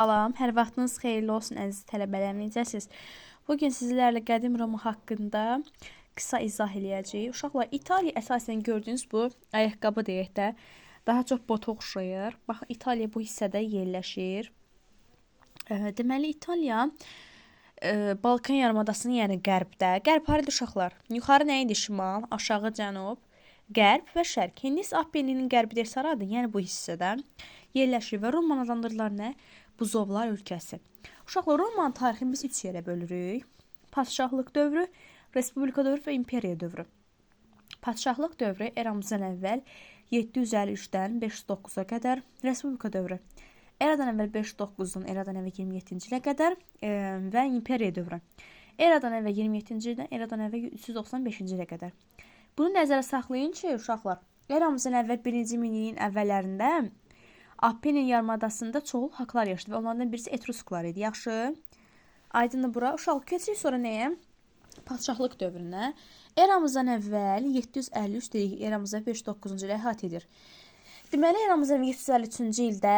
Salam, hər vaxtınız xeyirli olsun əziz tələbələr, necəsiz? Bugün sizlərlə qədim Roma haqqında qısa izah eləyəcəyik. Uşaqlar, İtaliya əsasən gördüyünüz bu ayaqqabı deyək də, daha çox bota oxşayır. Bax, İtaliya bu hissədə yerləşir. Deməli, İtaliya Balkan yarımadasının, yəni qərbdə. Qərb haradır uşaqlar? Yuxarı nə idi? Şimal, aşağı cənub, qərb və şərq. Nis Appeninin qərbi deyirsə haradır? Yəni bu hissədə yerləşir və Romanı adlandırırlar nə? Buzovlar ölkəsi. Uşaqlar, Romanın tarixini biz 3 yerə bölürük. Padşahlıq dövrü, respublika dövrü və imperiya dövrü. Padşahlıq dövrü eramızdan əvvəl 753-dən 509-a qədər, respublika dövrü eradan əvvəl 509-dan eradan əvvəl 27-ci ilə qədər və imperiya dövrü eradan əvvəl 27-ci ildən eradan əvvəl 395-ci ilə qədər. Bunu nəzərə saxlayın ki, uşaqlar, eramızdan əvvəl 1-ci minilliyin əvvəllərində Appenin yarımadasında çoxlu xalqlar yaşadı və onlardan birisi Etrusklar idi. Yaxşı. Aydındır bura. Uşaq, keçirik sonra nəyə? Padşahlıq dövrünə. Eramızdan əvvəl 753 deyirik, eramızdan 509-cu ilə əhatə edir. Deməli, eramızdan 753-cü ildə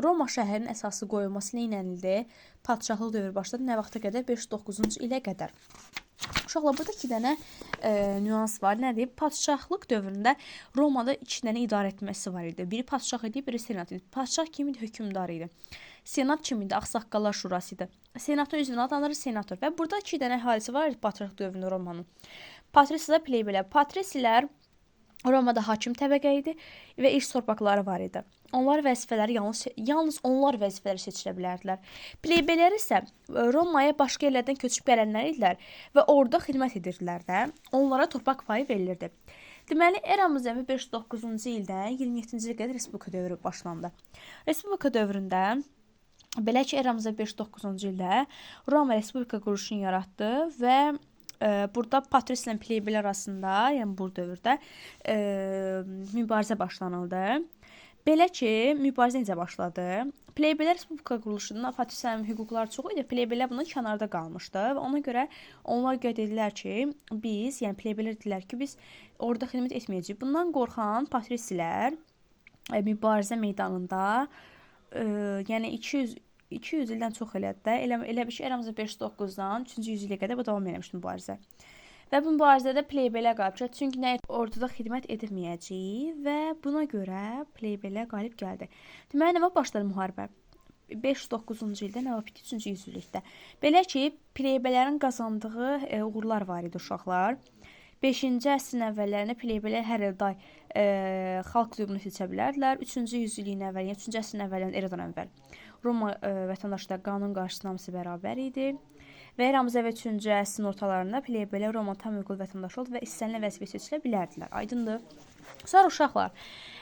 Roma şəhərinin əsası qoyulması ilə inənildi. Padşahlıq dövrü başladı. Nə vaxta qədər? 509-cu ilə qədər. Uşaqlar, burada 2 dənə nüans var. Nədir? Padşahlıq dövründə Romada 2 dənə idarə etməsi var idi. Biri padşah idi, biri senat idi. Padşah kim idi? Hökmdar idi. Senat kim idi? Ağsaqqallar şurası idi. Senatın üzvünə adlanır senator. Və burada 2 dənə əhalisi var idi padşahlıq dövründə Romanın. Patrisilər, plebeylər. Patrisilər Romada hakim təbəqə idi və iş torpaqları var idi. Onlar vəzifələri yalnız onlar vəzifələri seçilə bilərdilər. Plebeylər isə Romaya başqa yerlərdən köçüb gələnlər idilər və orada xidmət edirdilər də. Onlara torpaq payı verilirdi. Deməli, eramızdan 509-cu ildən 27-ci ilə qədər respublika dövrü başlandı. Respublika dövründə belə ki, eramızdan 509-cu ildə Roma respublika quruluşunu yaratdı və burada patris ilə plebeylər arasında, yəni bu dövrdə mübarizə başlanıldı. Belə ki, mübarizə necə başladı? Plebeylər respublika quruluşunda patrislərin hüquqları çox idi. Plebeylər bundan kənarda qalmışdı və ona görə onlar qeyd edirlər ki, biz, yəni plebeylər dedilər ki, biz orada xidmət etməyəcəyik. Bundan qorxan patrislər mübarizə meydanında yəni 200 ildən çox elədi də. Elə bir ki, eramızda 509-dan 3-cü yüzilliyə qədər bu davam eləmişdi mübarizə. Və bu mübarizədə plebeylər qalib gəldi. Çünki nə orduda xidmət edilməyəcəyi və buna görə plebeylər qalib gəldi. Deməli, nə vaxt başladı müharibə? 509-cu ildə, nə vaxt 3-cü yüzillikdə. Belə ki, plebeylərin qazandığı uğurlar var idi uşaqlar. 5-ci əsrin əvvəllərində plebeylər hər il xalq hüququnu seçə bilərdilər. 3-cü yüzilliyin əvvəl, yəni 3-cü əsrin əvvəllərində eradan əvvəl Roma vətəndaşları qanun qarşısında hamısı bərabər idi. Və eramızdan əvvəl 3-cü əsrin ortalarında plebeylər Roma tam hüquqlu vətəndaş oldu və istənilən vəzifəyə seçilə bilərdilər. Aydındır. Sonra uşaqlar,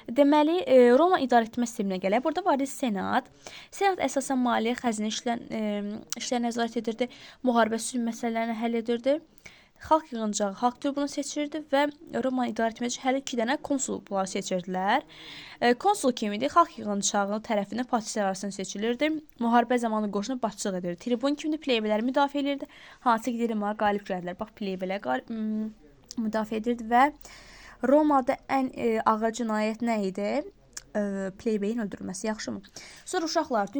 deməli, Roma idarə etmə sisteminə gələk. Burada var idi senat. Senat əsasən maliyyə, xəzinə işlərinə nəzarət edirdi, müharibə sülh məsələlərini həll edirdi. Xalq yığıncağı xalq tribunu seçirdi və Roma idarə etmək üçün hər 2 dənə konsul bunları seçirdilər. Konsul kim idi? Xalq yığıncağı tərəfindən patrislər arasında seçilirdi. Müharibə zamanı qoşunu başçılıq edirdi. Tribun kimdir? Plebeyləri müdafiə edirdi. Hansı ki, Roma qalib gəldilər. Bax, plebeylər müdafiə edirdi və Romada ən ağır cinayət nə idi? Plebeyin öldürülməsi, yaxşımı? Sonra uşaqlar,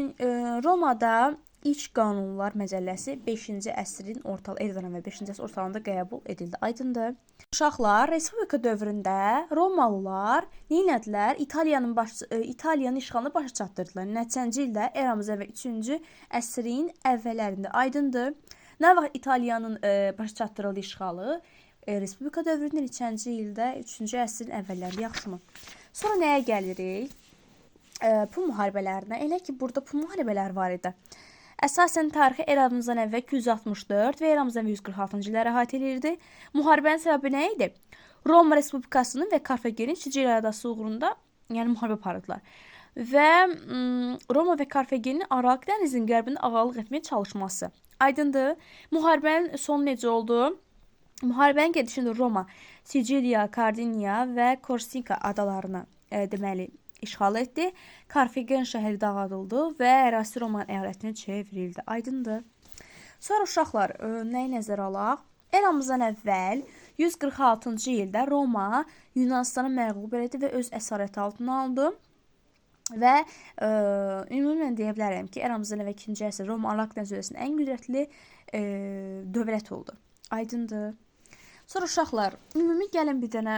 Romada İlk qanunlar məcəlləsi 5-ci əsrin eradan və 5-ci əsr ortalarında qəbul edildi. Aydındır. Uşaqlar, respublika dövründə Romalılar nə etdilər? İtaliyanın işğalını başa çatdırdılar. Neçənci ildə? Eramızdan və 3-cü əsrin əvvəllərində. Aydındır. Nə vaxt İtaliyanın başa çatdırıldığı işğalı? Respublika dövründə neçənci ildə? 3-cü əsrin əvvəllərində. Yaxşımı? Sonra nəyə gəlirik? Pun müharibələrinə. Elə ki, burada pun müharibələr var idi. Əsasən tarixi eramızdan əvvəl 264 və eramızdan 146-cı illəri əhatə edirdi. Müharibənin səbəbi nə idi? Roma Respublikasının və Karfagenin Siciliya adası uğrunda, yəni müharibə aparırdılar. Və Roma və Karfagenin Aralıq dənizinin qərbində ağalıq etməyə çalışması. Aydındır. Müharibənin sonu necə oldu? Müharibənin gedişində Roma, Siciliya, Kardiniya və Korsika adalarını deməli işğal etdi. Karfagen şəhəri dağıdıldı və ərazisi Roman əyalətinə çevrildi. Aydındır. Sonra uşaqlar, nəyi nəzərə alaq? Eramızdan əvvəl 146-cı ildə Roma Yunanistanı məğlub etdi və öz əsarəti altına aldı. və ümumən deyə bilərəm ki, eramızdan əvvəl 2-ci əsr Roma Araq dövlətinin ən qüdrətli dövlət oldu. Aydındır. Sonra uşaqlar, ümumi gəlin bir dənə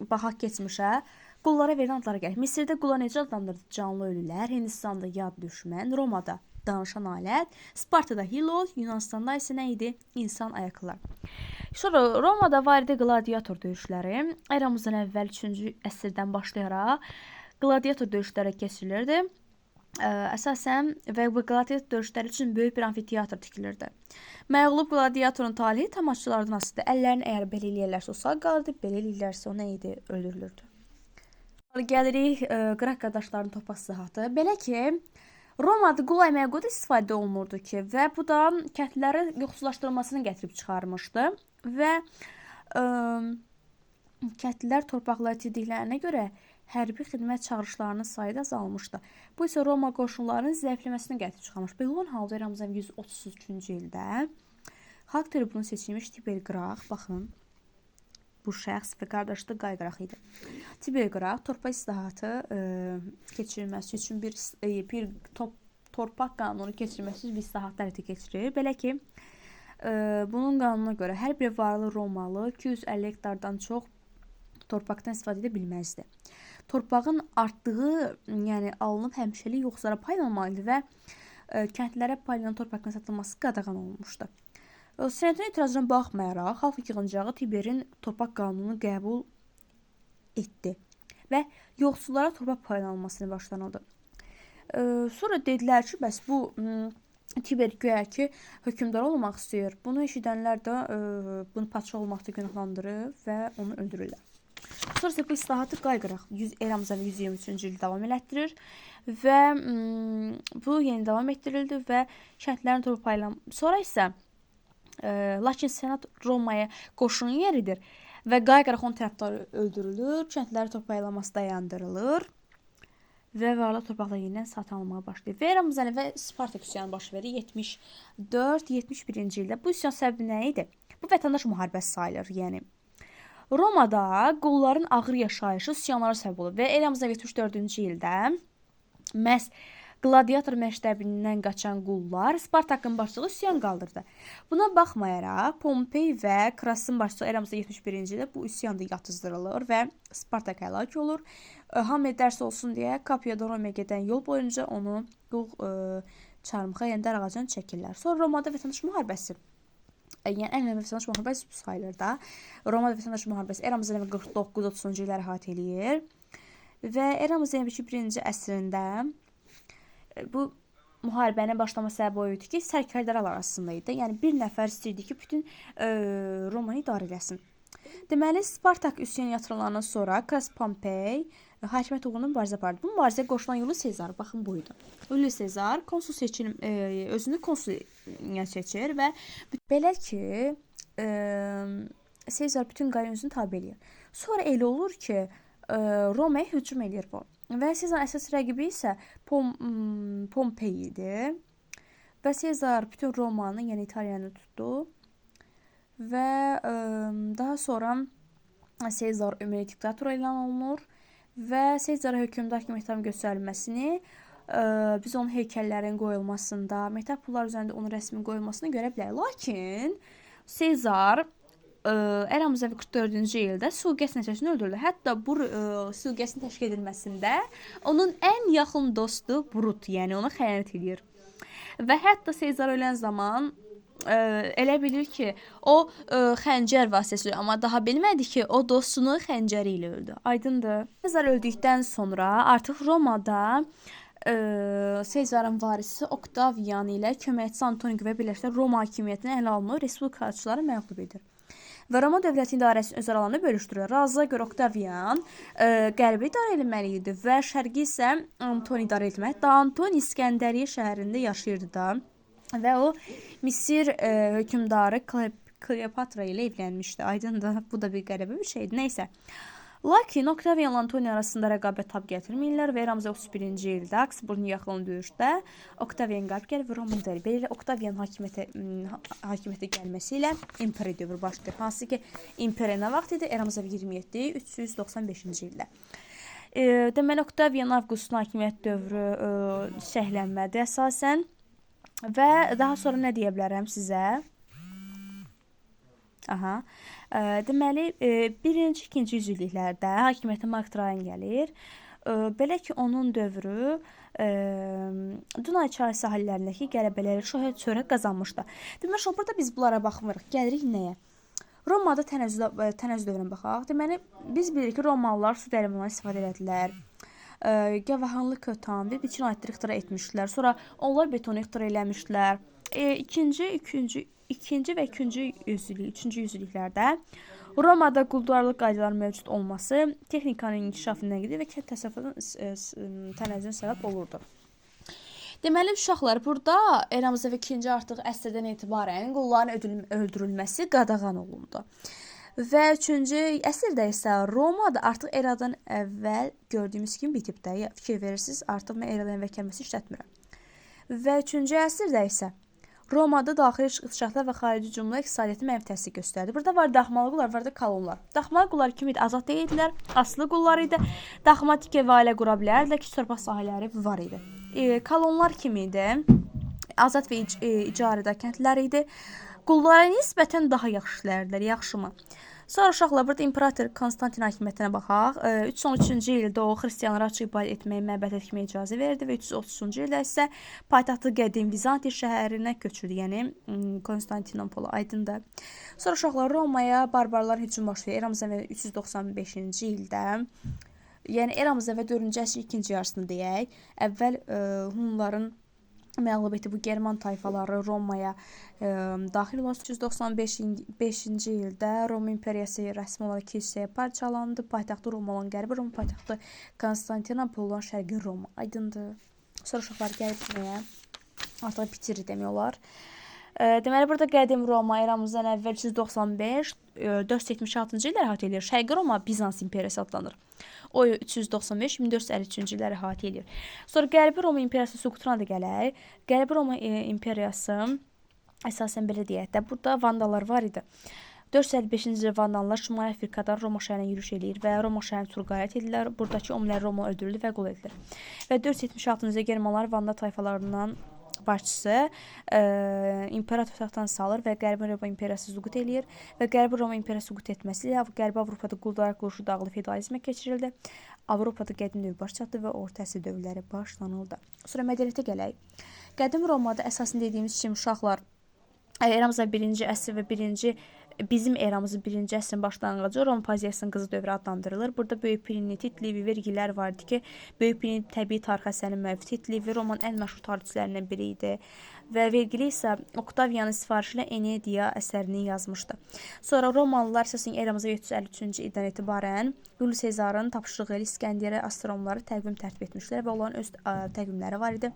baxaq keçmişə. Qullara verilən adlara gələk. Misirdə qullar necə adlandırdı? Canlı ölülər, Hindistanda yad düşmən, Romada danışan alət, Spartada hilos, Yunanistanda isə nə idi? İnsan ayaqlar. Sonra Romada var idi qladiator döyüşləri. Eramızdan əvvəl 3-cü əsrdən başlayaraq qladiator döyüşləri keçirilirdi. Əsasən və bu qladiator döyüşləri üçün böyük bir amfiteatr tikilirdi. Məğlub qladiatorun taleyi tamaşaçılardan asılıdır. Əllərini əgər belə eləyərlərsə o sağ qalırdı, belə eləyərlərsə o nə idi? Öldürülürdü. Gəlirik qıraq qardaşların torpaq islahatı. Belə ki, Romada qul əməyi qədər istifadə olunurdu ki, və bu da kəndlilərin yoxsullaşdırılmasını gətirib çıxarmışdı və kəndlilər torpaqları itirdiklərinə görə hərbi xidmət çağırışlarının sayı da azalmışdı. Bu isə Roma qoşunlarının zəifləməsini gətirib çıxarmış. Belə olan halda eramızdan 133-cü ildə xalq tribunu seçilmiş Tiber Qraq, baxın, bu şəxs və qardaşı da Qay Qraq idi. Tiber Qraq torpaq islahatı keçirilməsi üçün bir torpaq qanunu keçirilməsi üçün bir islahatlar həyata keçirir. Belə ki, bunun qanununa görə hər bir varlı Romalı 250 hektardan çox torpaqdan istifadə edə bilməzdi. Torpağın artdığı, yəni alınıb həmişəlik yoxsullara paylanmalıdır və kəndlərə paylanan torpaqların satılması qadağan olunmuşdu. Senatorun etirazına baxmayaraq, xalq yığıncağı Tiberin torpaq qanununu qəbul etdi və yoxsullara torpaq paylanılmasını başlanıldı. Sonra dedilər ki, bəs bu Tiber güya ki, hökmdar olmaq istəyir. Bunu eşidənlər də bunu padşah olmaqda günahlandırır və onu öldürürlər. Sonra bu islahatı Qay Qraq eramızdan 123-cü ildə davam elətdirir və bu yeni davam etdirildi və kəndlərin torpaq paylanması. Sonra isə lakin senat Romaya qoşunu yeridir və Qay Qraq onun tərəfdarı öldürülür, kəndlərin torpaq paylanması dayandırılır və varlı torpaqlar yenidən satın alınmağa başlayır. Və eramızdan əvvəl Spartak üsyanı baş verir 74-71-ci ildə. Bu üsyan səbəbi nə idi? Bu vətəndaş müharibəsi sayılır, yəni. Romada qulların ağır yaşayışı üsyanlara səbəb olur və eramızdan 74-cü ildə məhz qladiator məktəbindən qaçan qullar Spartakın başçılığı üsyan qaldırdı. Buna baxmayaraq Pompey və Krasın başçılığı eramızdan 71-ci ildə bu üsyan da yatızdırılır və Spartak həlak olur. Hamıya dərs olsun deyə Kapiyadan Romaya gedən yol boyunca onu çarmıxa, yəni dar ağacına çəkirlər. Sonra Romada vətəndaş müharibəsi. Yəni ən önəmli vətəndaş müharibəsi bu sayılır da. Romada vətəndaş müharibəsi eramızdan 49-30-cu illəri əhatə eləyir və eramızdan 21-ci əsrində bu müharibənin başlama səbəbi o idi ki, sərkərdələr arasında idi. Yəni bir nəfər istəyirdi ki, bütün Romanı idarə eləsin. Deməli, Spartak üsyanı yatırılandan sonra Kras Pompey hakimiyyət uğrunda mübarizə apardı. Bu mübarizəyə qoşulan Yuli Sezar, baxın bu idi. Yuli Sezar konsul özünü konsul seçir və belə ki, Sezar bütün qayrı tabe eləyir. Sonra elə olur ki, Romaya hücum eləyir bu. Və Sezarın əsas rəqibi isə Pompey idi. Və Sezar bütün Romanı, yəni İtaliyanı tutdu. Və daha sonra Sezar ümumi diktator elan olunur. Və Sezara hökmdar kimi ehtiram göstərilməsini biz onun heykəllərin qoyulmasında, metal pullar üzərində onun rəsmin qoyulmasını görə bilərik. Lakin Sezar eramızdan 44-cü ildə sui-qəsd nəticəsində öldürüldü. Hətta bu sui-qəsdin təşkil edilməsində onun ən yaxın dostu Brut, yəni ona xəyanət edir. Və hətta Sezar ölən zaman elə bilir ki, o xəncər vasitəsilə, amma daha bilmədi ki, o dostunu xəncəri ilə öldü. Aydındır. Sezar öldükdən sonra artıq Romada Sezarın varisi Oktavian ilə köməkçisi Antonik və birləşdə Roma hakimiyyətini ələ alınır, respublikaçıları məğlub edir. Və Roma dövləti idarəsini öz aralarında bölüşdürür. Razıya görə Oktavian qərbi idarə etməli idi və şərqi isə Antoni idarə etməli. Hətta Antoni İskəndəriyyə şəhərində yaşayırdı da. Və o Misir hökmdarı Kleopatra ilə evlənmişdi. Aydındır, bu da bir qəribə bir şeydir. Neysə. Lakin Oktavianla Antoni arasında rəqabət tab gətirmirlər və eramızda 31-ci ildə Aksburgun yaxın döyüşdə Oktavian qalib gəlir və Roma idarə. Belə Oktavian hakimiyyətə gəlməsi ilə imperiya dövrü başlayır. Hansı ki, imperiya nə vaxt idi? Eramızda 27-395-ci ildə. Deməli, Oktavian Avqustun hakimiyyət dövrü çiçəklənmədi əsasən və daha sonra nə deyə bilərəm sizə? Aha. Deməli, birinci, ikinci yüzilliklərdə hakimiyyətə Mark Trayan gəlir. Belə ki, onun dövrü Dunay çayı sahillərindəki qələbələri şöhrət qazanmışdı. Deməli, burada biz bunlara baxmırıq. Gəlirik nəyə? Romada tənəzzül dövrünə baxaq. Deməli, biz bilirik ki, Romalılar su dərmanlarından istifadə etdilər. Gavahanlı kötan və biçin aidləri ixtira etmişdilər. Sonra onlar betonu ixtira eləmişdilər. İkinci və üçüncü yüzilliklərdə Romada quldarlıq qaydaları mövcud olması texnikanın inkişafına gedir və kənd təsərrüfatının tənəzzülünə səbəb olurdu. Deməli, uşaqlar, burada eramızda 2-ci artıq əsrdən etibarən qulların öldürülməsi qadağan olundu. Və 3-cü əsrdə isə Romada artıq eradan əvvəl gördüyümüz kimi bitib də. Fikir verirsiniz, artıq mən eradan əvvəl kəlməsi işlətmirəm. Və 3-cü əsrdə isə Romada daxili iqtisadiyyatlar və xarici cümlə iqtisadiyyatı mənfi təsir göstərdi. Burada var daxmalı qullar, var da kolonlar. Daxmalı qullar kim idi? Azad deyildilər, asılı qullar idi. Daxma tikə və ailə qura bilərdilər, kiçik torpaq sahələri var idi. Kolonlar kim idi? Azad və icarədə kəndlər idi. Qullara nisbətən daha yaxşı işlərdilər, yaxşımı? Sonra uşaqlar, burada İmperator Konstantin hakimiyyətinə baxaq. 313-cü ildə o xristianlara açıq ibadət etməyə, məbəd etməyə icazə verdi və 330-cu ildə isə paytaxtı qədim Vizantiya şəhərinə köçürdü, yəni Konstantinopola, aydındır. Sonra uşaqlar, Romaya barbarların hücum baş verir eramızdan 395-ci ildə. Yəni eramızdan 4-cü əsrin ikinci yarısını deyək. Əvvəl Hunların məğlubiyyəti bu German tayfaları Romaya daxil olan 395-ci ildə Roma imperiyası rəsmi olaraq iki hissəyə parçalandı. Paytaxtı Roma olan Qərbi Roma, paytaxtı Konstantinopol olan Şərqi Roma. Aydındır. Sonra uşaqlar gəlib nəyə? Artıq bitirir demək olar. Deməli, burada qədim Roma eramızdan əvvəl 395, 476-cı illər əhatə edir. Şərqi Roma Bizans imperiyası adlanır. O 395-1453-cü illəri əhatə edir. Sonra Qərbi Roma imperiyası süqutuna da gələk. Qərbi Roma imperiyası əsasən belə deyək də, burada vandallar var idi. 455-ci ildə vandallar Şimali Afrikadan Roma şəhərinə yürüş edir və Roma şəhərini turqayət edirlər. Buradakı ömürlər Roma öldürülür və qul edilir. Və 476-cı ildə Germanlar Vanda tayfalarından başçısı imperator taxtdan salır və Qərbi Roma imperiyası süqut eləyir və Qərbi Roma imperiyası süqut etməsilə Qərbi Avropada quldarlıq quruluşu dağılıb feodalizmə keçirildi. Avropada qədim dövr baş çatdı və orta əsr dövrləri başlanıldı. Sonra mədəniyyətə gələk. Qədim Romada əsasında dediyimiz kimi uşaqlar eramızda 1-ci əsr və bizim eramızın 1-ci əsrin başlanğıcı Roma poeziyasının qızı dövrü adlandırılır. Burada Böyük Plini titli vergilər vardı ki, Böyük Plini təbii tarix əsərinin müəllifi titli və Romanın ən məşhur tarixçilərindən biri idi. Və vergili isə Oktavianın sifarişi ilə Enedia əsərini yazmışdı. Sonra Romalılar əsasən eramızda 753-cü ildən etibarən Yuli Sezarın tapşırığı ilə İskəndəriyyə astronomları təqvim tərtib etmişlər və onların öz təqvimləri var idi.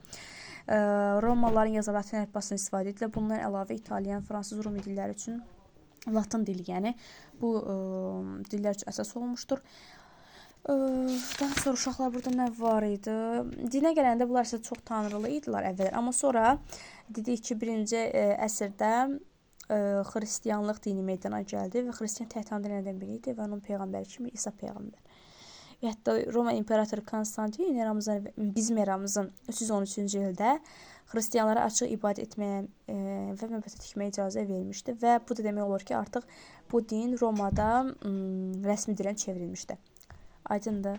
Romalıların yazılı latin əlifbasından istifadə edilir. Bundan əlavə İtalyan, fransız, Rum dilləri üçün Latın dili, yəni bu dillər üçün əsas olmuşdur. Daha sonra uşaqlar burada nə var idi? Dinə gələndə bunlar isə çox tanrılı idilər əvvəl, amma sonra dedik ki, 1-ci əsrdə xristianlıq dini meydana gəldi və xristian təhdidlərdən biri idi və onun peyğəmbəri kimi İsa peyğəmbər. Və hətta Roma imperatoru Konstantin bizim eramızın 313-cü ildə xristianlara açıq ibadət etməyə və məbəd tikməyə icazə vermişdi və bu da demək olur ki, artıq bu din Romada rəsmi dilə çevrilmişdi. Aydındır.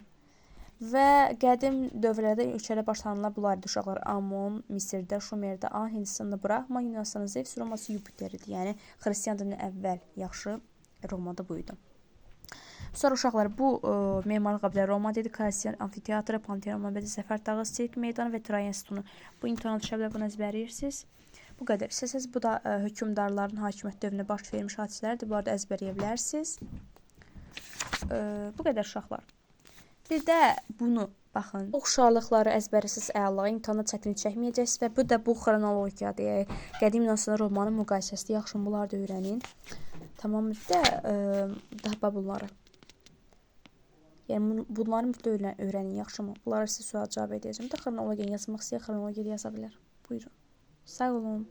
Və qədim dövrlərdə ölkələrdə başlanılan bunlar idi uşaqlar. Amon, Misirdə, Şumerdə, Hindistanda Brahma, Yunanıstanda Zevs, Roması Yupiter idi. Yəni xristian dinindən əvvəl yaxşı Romada bu idi. Sonra uşaqlar bu memarlıq abidələri Roma dedi, Kolosseum, amfiteatrı, Panteon məbədi, Zəfər dağı, sirk meydanı və Trayan sütunu. Bu imtahana düşə bilər, bunu əzbərləyirsiniz. Bu qədər. İstəsəz bu da hökmdarların hakimiyyət dövründə baş vermiş hadisələrdir. Bu arada əzbərləyə bilərsiniz. Bu qədər uşaqlar. Bir də bunu baxın. Oxşarlıqları əzbərəsiz əla, imtahana çətinlik çəkməyəcəksiniz və bu da bu xronologiyadır. Qədim Yunanıstanda Romanın müqayisəsidir. Yaxşı bunları da öyrənin. Tamam, bir də daha bunları. Yəni bunları mütləq öyrənin, yaxşımı? Bunları sizə sual cavab edəcəm. Bir də xronologiya yazmaq istəyir, xronologiya yaza bilər. Buyurun. Sağ olun.